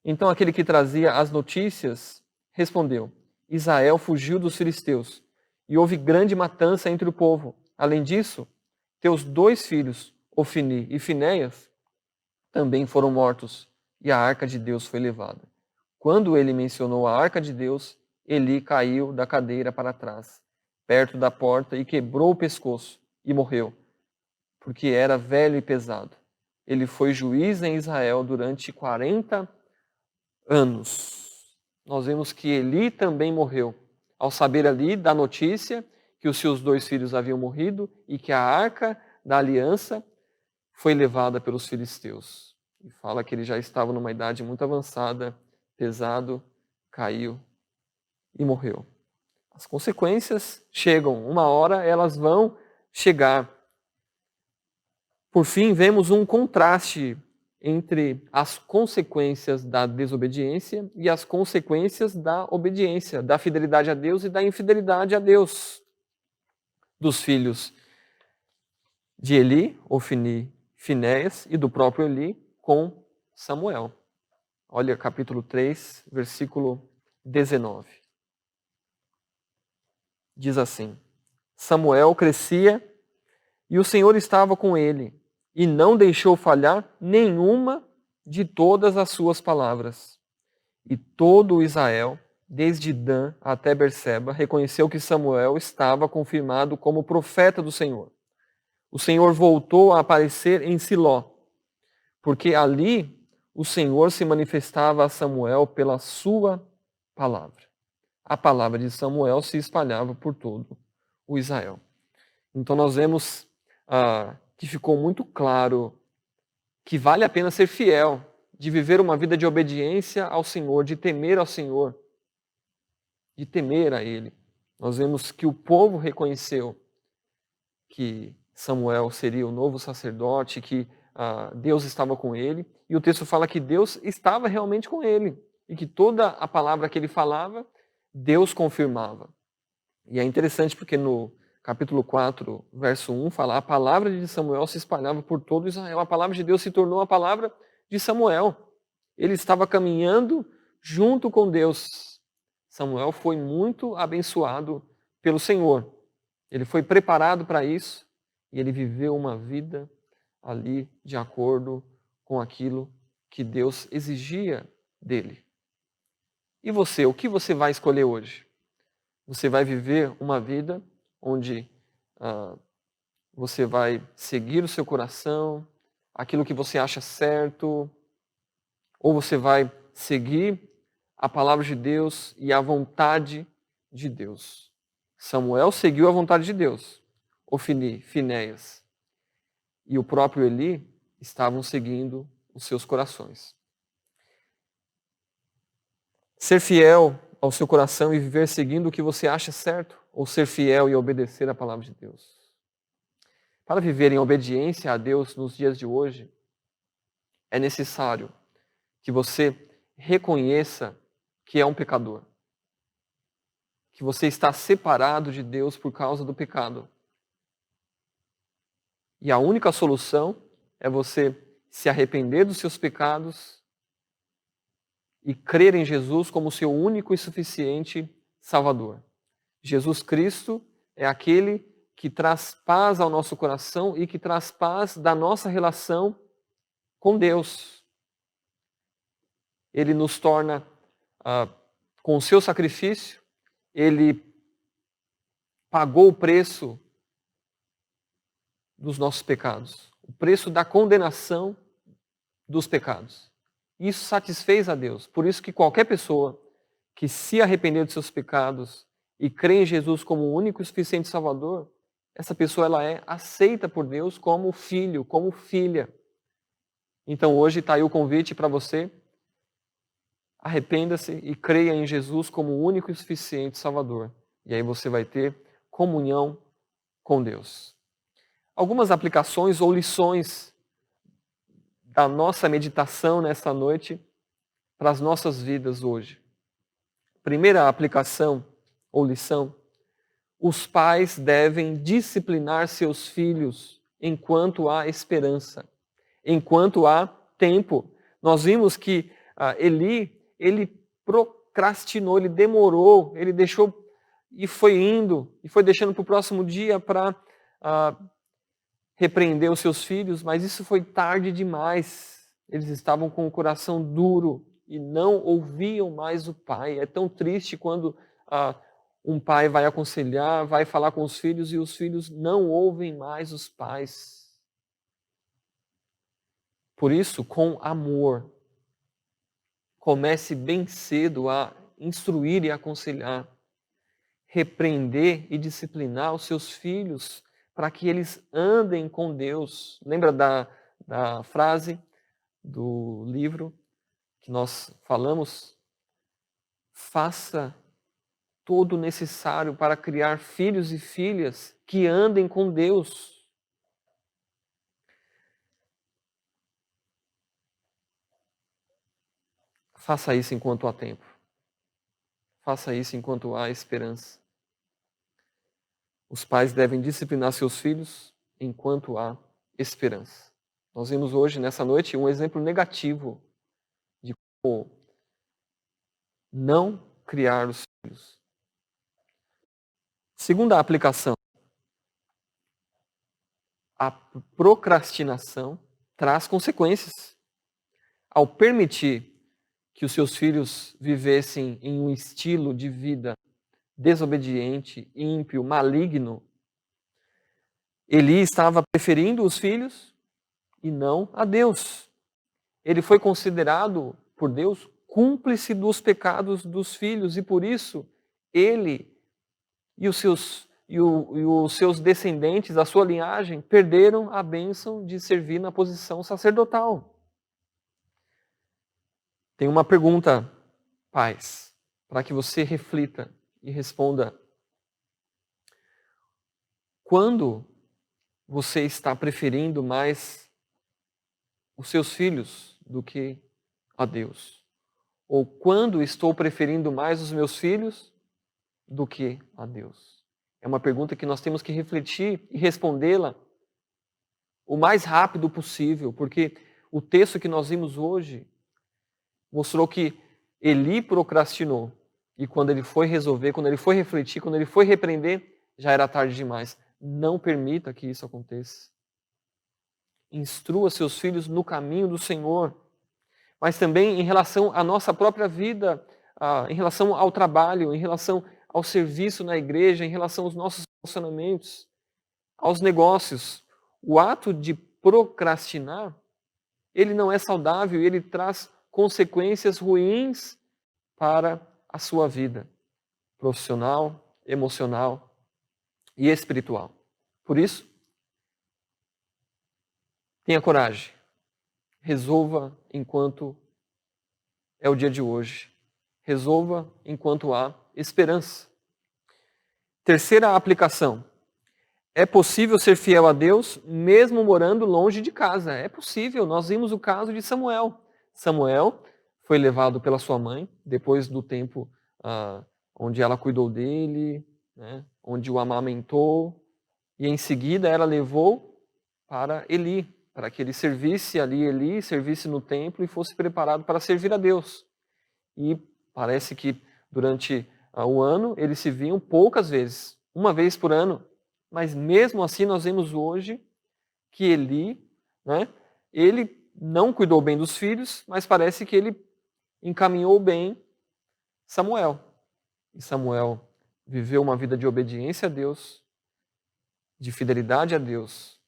Então aquele que trazia as notícias respondeu: Israel fugiu dos filisteus, e houve grande matança entre o povo. Além disso, teus 2 filhos, Ofni e Finéias, também foram mortos, e a arca de Deus foi levada. Quando ele mencionou a arca de Deus, Eli caiu da cadeira para trás, perto da porta, e quebrou o pescoço, e morreu, porque era velho e pesado. Ele foi juiz em Israel durante 40 anos. Nós vemos que Eli também morreu, ao saber ali da notícia que os seus 2 filhos haviam morrido e que a arca da aliança foi levada pelos filisteus. E fala que ele já estava numa idade muito avançada, pesado, caiu e morreu. As consequências chegam, uma hora elas vão chegar. Por fim, vemos um contraste entre as consequências da desobediência e as consequências da obediência, da fidelidade a Deus e da infidelidade a Deus. Dos filhos de Eli, Ofni, Finéias, e do próprio Eli com Samuel. Olha capítulo 3, versículo 19. Diz assim: Samuel crescia e o Senhor estava com ele, e não deixou falhar nenhuma de todas as suas palavras. E todo Israel, desde Dan até Berseba, reconheceu que Samuel estava confirmado como profeta do Senhor. O Senhor voltou a aparecer em Siló, porque ali o Senhor se manifestava a Samuel pela sua palavra. A palavra de Samuel se espalhava por todo o Israel. Então nós vemos que ficou muito claro que vale a pena ser fiel, de viver uma vida de obediência ao Senhor, de temer ao Senhor, de temer a Ele. Nós vemos que o povo reconheceu que Samuel seria o novo sacerdote, que Deus estava com ele, e o texto fala que Deus estava realmente com ele, e que toda a palavra que ele falava, Deus confirmava. E é interessante porque no capítulo 4, verso 1, fala: a palavra de Samuel se espalhava por todo Israel. A palavra de Deus se tornou a palavra de Samuel. Ele estava caminhando junto com Deus. Samuel foi muito abençoado pelo Senhor. Ele foi preparado para isso e ele viveu uma vida ali de acordo com aquilo que Deus exigia dele. E você, o que você vai escolher hoje? Você vai viver uma vida onde você vai seguir o seu coração, aquilo que você acha certo, ou você vai seguir a palavra de Deus e a vontade de Deus? Samuel seguiu a vontade de Deus. Ofni, Finéias e o próprio Eli estavam seguindo os seus corações. Ser fiel ao seu coração e viver seguindo o que você acha certo, ou ser fiel e obedecer a palavra de Deus? Para viver em obediência a Deus nos dias de hoje, é necessário que você reconheça que é um pecador, que você está separado de Deus por causa do pecado. E a única solução é você se arrepender dos seus pecados e crer em Jesus como seu único e suficiente Salvador. Jesus Cristo é aquele que traz paz ao nosso coração e que traz paz da nossa relação com Deus. Ele nos torna, com o seu sacrifício, ele pagou o preço dos nossos pecados, o preço da condenação dos pecados. Isso satisfez a Deus. Por isso que qualquer pessoa que se arrepender dos seus pecados e crê em Jesus como o único e suficiente Salvador, essa pessoa ela é aceita por Deus como filho, como filha. Então hoje está aí o convite para você. Arrependa-se e creia em Jesus como o único e suficiente Salvador. E aí você vai ter comunhão com Deus. Algumas aplicações ou lições da nossa meditação nessa noite para as nossas vidas hoje. Primeira aplicação ou lição: os pais devem disciplinar seus filhos enquanto há esperança, enquanto há tempo. Nós vimos que Eli, ele procrastinou, ele demorou, ele deixou e foi indo, e foi deixando para o próximo dia para repreender os seus filhos, mas isso foi tarde demais. Eles estavam com o coração duro e não ouviam mais o pai. É tão triste quando um pai vai aconselhar, vai falar com os filhos e os filhos não ouvem mais os pais. Por isso, com amor, comece bem cedo a instruir e aconselhar, repreender e disciplinar os seus filhos para que eles andem com Deus. Lembra da frase do livro que nós falamos? Faça todo o necessário para criar filhos e filhas que andem com Deus. Faça isso enquanto há tempo. Faça isso enquanto há esperança. Os pais devem disciplinar seus filhos enquanto há esperança. Nós vimos hoje, nessa noite, um exemplo negativo de como não criar os filhos. Segunda aplicação: a procrastinação traz consequências. Ao permitir que os seus filhos vivessem em um estilo de vida desobediente, ímpio, maligno, Eli estava preferindo os filhos e não a Deus. Ele foi considerado por Deus cúmplice dos pecados dos filhos e por isso ele e os seus descendentes, a sua linhagem, perderam a bênção de servir na posição sacerdotal. Tem uma pergunta, pais, para que você reflita e responda: quando você está preferindo mais os seus filhos do que a Deus? Ou quando estou preferindo mais os meus filhos do que a Deus? É uma pergunta que nós temos que refletir e respondê-la o mais rápido possível, porque o texto que nós vimos hoje mostrou que Eli procrastinou. E quando ele foi resolver, quando ele foi refletir, quando ele foi repreender, já era tarde demais. Não permita que isso aconteça. Instrua seus filhos no caminho do Senhor. Mas também em relação à nossa própria vida, em relação ao trabalho, em relação ao serviço na igreja, em relação aos nossos relacionamentos, aos negócios. O ato de procrastinar, ele não é saudável e ele traz consequências ruins para a sua vida profissional, emocional e espiritual. Por isso, tenha coragem. Resolva enquanto é o dia de hoje. Resolva enquanto há esperança. Terceira aplicação. É possível ser fiel a Deus mesmo morando longe de casa. É possível. Nós vimos o caso de Samuel. Samuel foi levado pela sua mãe, depois do tempo onde ela cuidou dele, né, onde o amamentou, e em seguida ela levou para Eli, para que ele servisse ali Eli, servisse no templo e fosse preparado para servir a Deus. E parece que durante o ano eles se viam poucas vezes, uma vez por ano, mas mesmo assim nós vemos hoje que Eli, né, ele não cuidou bem dos filhos, mas parece que ele encaminhou bem Samuel. E Samuel viveu uma vida de obediência a Deus, de fidelidade a Deus.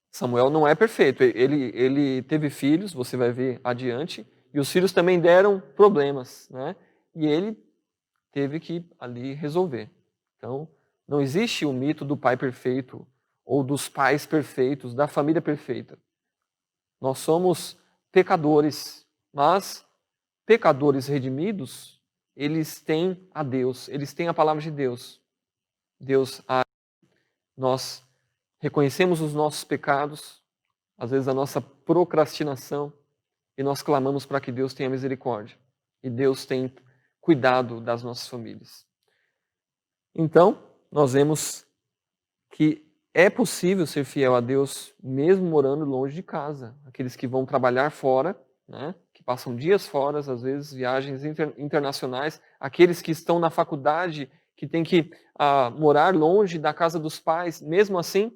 Samuel não é perfeito, ele teve filhos, você vai ver adiante, e os filhos também deram problemas, né? E ele teve que ali resolver. Então, não existe o mito do pai perfeito, ou dos pais perfeitos, da família perfeita. Nós somos pecadores, mas pecadores redimidos, eles têm a Deus, eles têm a palavra de Deus. Nós reconhecemos os nossos pecados, às vezes a nossa procrastinação, e nós clamamos para que Deus tenha misericórdia. E Deus tem cuidado das nossas famílias. Então, nós vemos que é possível ser fiel a Deus mesmo morando longe de casa. Aqueles que vão trabalhar fora, né, que passam dias fora, às vezes viagens internacionais, aqueles que estão na faculdade, que têm que morar longe da casa dos pais, mesmo assim,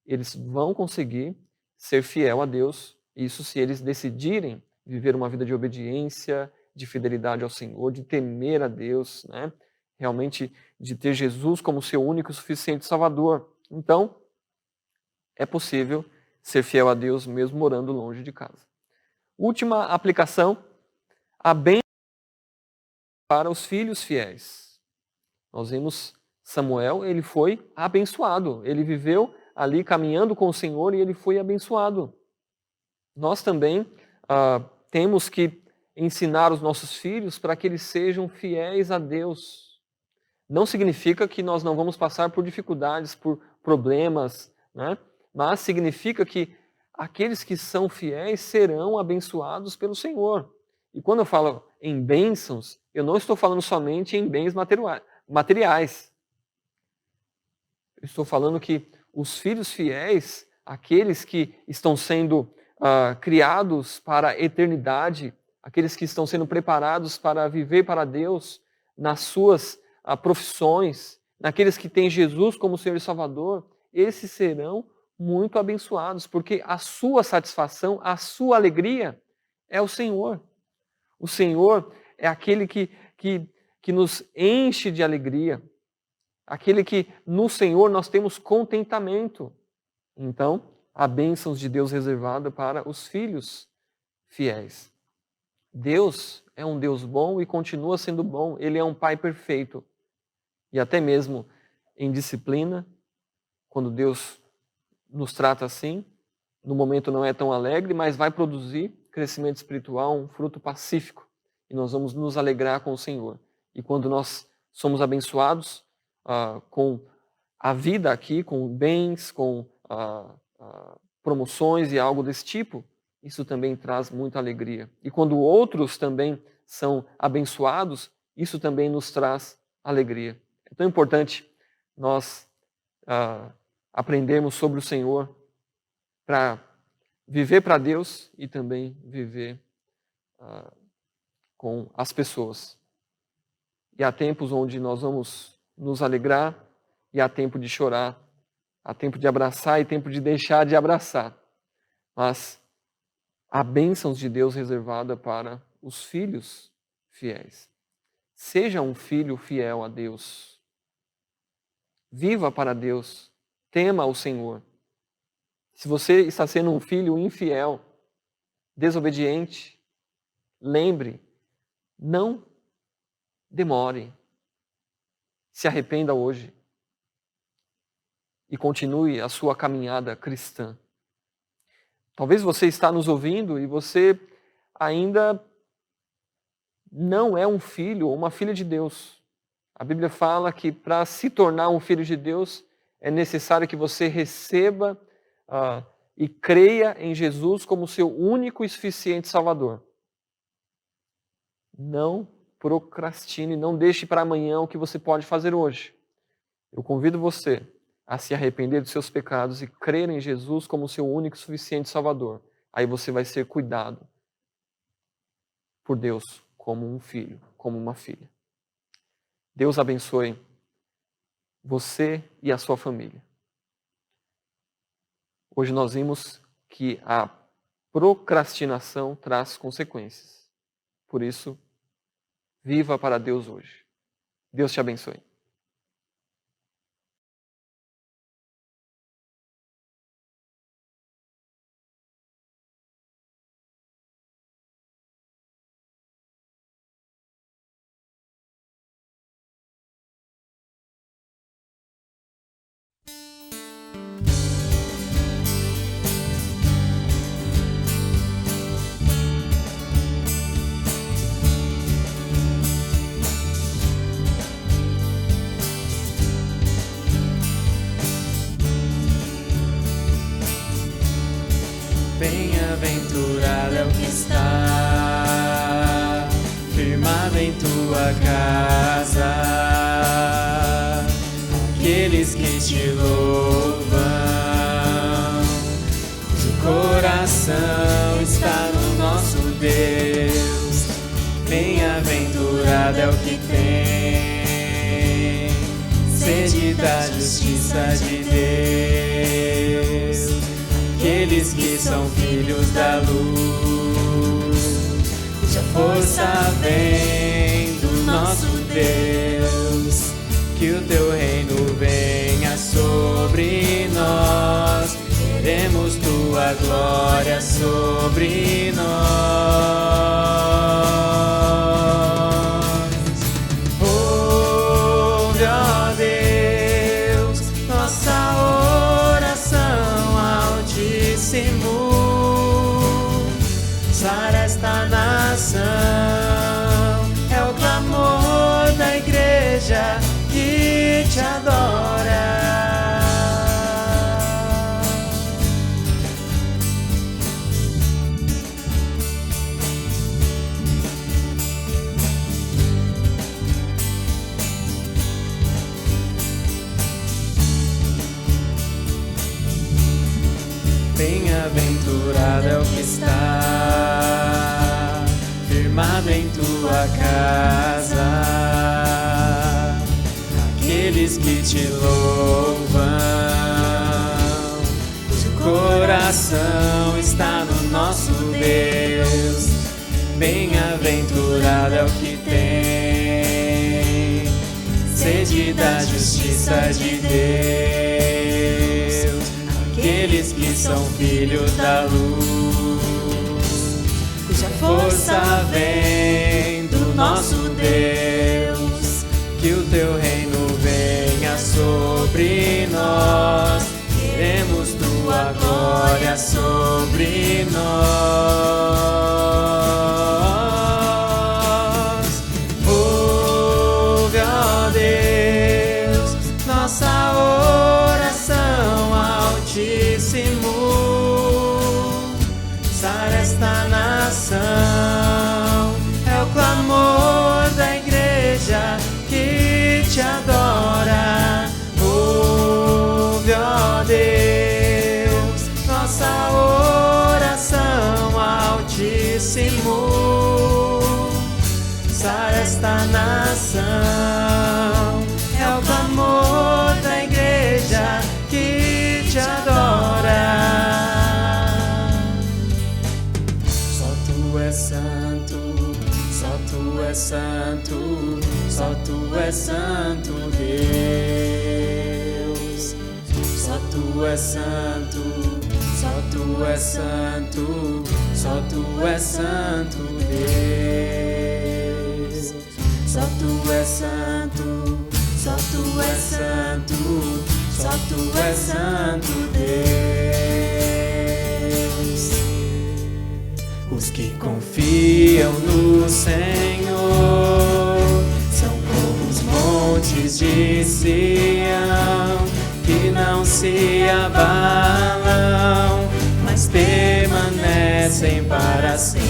eles vão conseguir ser fiel a Deus, isso se eles decidirem viver uma vida de obediência, de fidelidade ao Senhor, de temer a Deus, né? Realmente de ter Jesus como seu único e suficiente Salvador. Então, é possível ser fiel a Deus mesmo morando longe de casa. Última aplicação, a bênção para os filhos fiéis. Nós vimos Samuel, ele foi abençoado, ele viveu ali caminhando com o Senhor e ele foi abençoado. Nós também temos que ensinar os nossos filhos para que eles sejam fiéis a Deus. Não significa que nós não vamos passar por dificuldades, por problemas, né? Mas significa que aqueles que são fiéis serão abençoados pelo Senhor. E quando eu falo em bênçãos, eu não estou falando somente em bens materiais. Eu estou falando que os filhos fiéis, aqueles que estão sendo criados para a eternidade, aqueles que estão sendo preparados para viver para Deus nas suas profissões, naqueles que têm Jesus como Senhor e Salvador, esses serão muito abençoados, porque a sua satisfação, a sua alegria é o Senhor. O Senhor é aquele que nos enche de alegria, aquele que no Senhor nós temos contentamento. Então, há bênçãos de Deus reservada para os filhos fiéis. Deus é um Deus bom e continua sendo bom. Ele é um Pai perfeito. E até mesmo em disciplina, quando Deus nos trata assim, no momento não é tão alegre, mas vai produzir crescimento espiritual, um fruto pacífico. E nós vamos nos alegrar com o Senhor. E quando nós somos abençoados com a vida aqui, com bens, com promoções e algo desse tipo, isso também traz muita alegria. E quando outros também são abençoados, isso também nos traz alegria. É tão importante nós aprendermos sobre o Senhor para viver para Deus e também viver com as pessoas. E há tempos onde nós vamos nos alegrar e há tempo de chorar, há tempo de abraçar e tempo de deixar de abraçar. Mas há bênçãos de Deus reservada para os filhos fiéis. Seja um filho fiel a Deus. Viva para Deus. Tema o Senhor. Se você está sendo um filho infiel, desobediente, lembre, não demore. Se arrependa hoje e continue a sua caminhada cristã. Talvez você está nos ouvindo e você ainda não é um filho ou uma filha de Deus. A Bíblia fala que para se tornar um filho de Deus é necessário que você receba e creia em Jesus como seu único e suficiente Salvador. Não procrastine, não deixe para amanhã o que você pode fazer hoje. Eu convido você a se arrepender dos seus pecados e crer em Jesus como seu único e suficiente Salvador. Aí você vai ser cuidado por Deus como um filho, como uma filha. Deus abençoe você e a sua família. Hoje nós vimos que a procrastinação traz consequências. Por isso, viva para Deus hoje. Deus te abençoe. Bem-aventurado é o que está firmado em tua casa, aqueles que te louvam, cujo coração está no nosso Deus. Bem-aventurado é o que tem sede da justiça de Deus, aqueles que são filhos da luz, cuja força vem do nosso Deus. Que o teu reino venha sobre nós, queremos tua glória sobre nós. Ouve, ó Deus, nossa oração altíssimo. Sara esta nação, é o clamor da igreja que te adora. Bem-aventurado é o que está firmado em tua casa, aqueles que te louvam, cujo coração está no nosso Deus. Bem-aventurado é o que tem sede da justiça de Deus, aqueles que são filhos da luz, cuja força vem do nosso Deus. Que o teu reino venha sobre nós, queremos tua glória sobre nós. Ouve, ó Deus, nossa oração altíssimo. Sara esta nação, é o clamor da igreja que te adora. Ouve, ó Deus, nossa oração altíssimo. Sara esta nação, é o clamor da igreja que te adora. Só tu és santo, só tu és santo, só tu és santo, Deus. Só tu és santo, só tu és santo, só tu és santo, Deus. Só tu és santo, só tu és santo, só tu és santo, Deus. Os que confiam no Senhor são como os montes de Sião, que não se abalam, mas permanecem para sempre.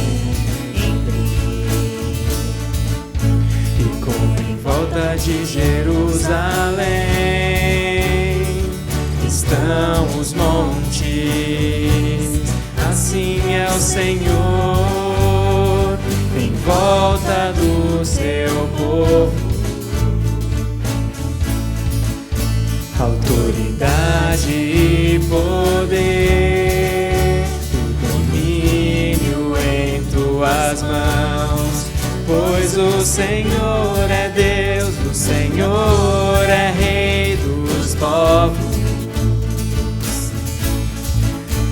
E como em volta de Jerusalém estão os montes, assim é o Senhor em volta do seu povo. majestade e poder, o domínio em tuas mãos, pois o Senhor é Deus, o Senhor é Rei dos povos.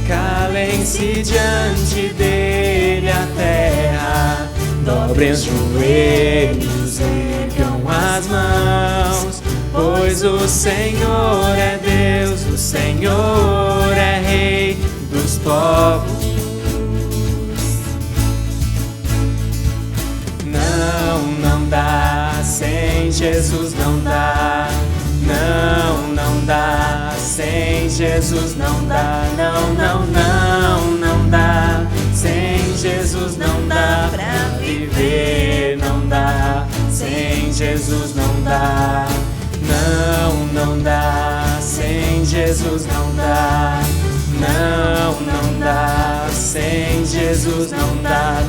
Calem-se diante dele a terra, dobrem os joelhos, ergam as mãos, pois o Senhor é Deus, o Senhor é Rei dos povos. Não dá, sem Jesus não dá. Não dá, sem Jesus não dá. Não dá, sem Jesus não dá pra viver. Não dá, sem Jesus não dá. Não dá, sem Jesus não dá. Não dá, sem Jesus não dá.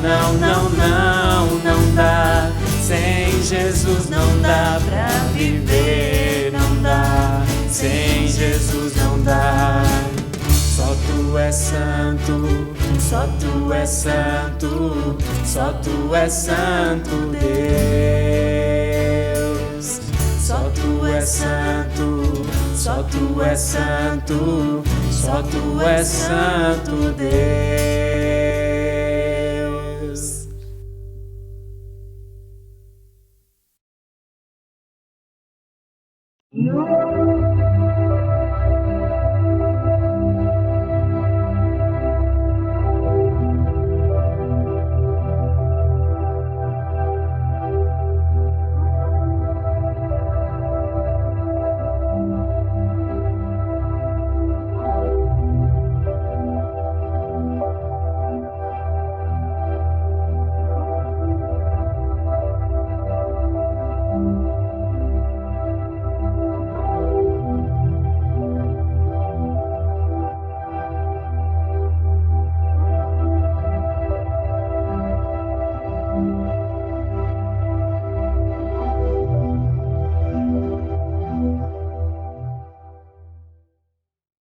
Não dá, sem Jesus não dá pra viver. Não dá, sem Jesus não dá. Só tu és santo, só tu és santo, só tu és santo, Deus. Só tu és santo, só tu és santo, só tu és santo, Deus.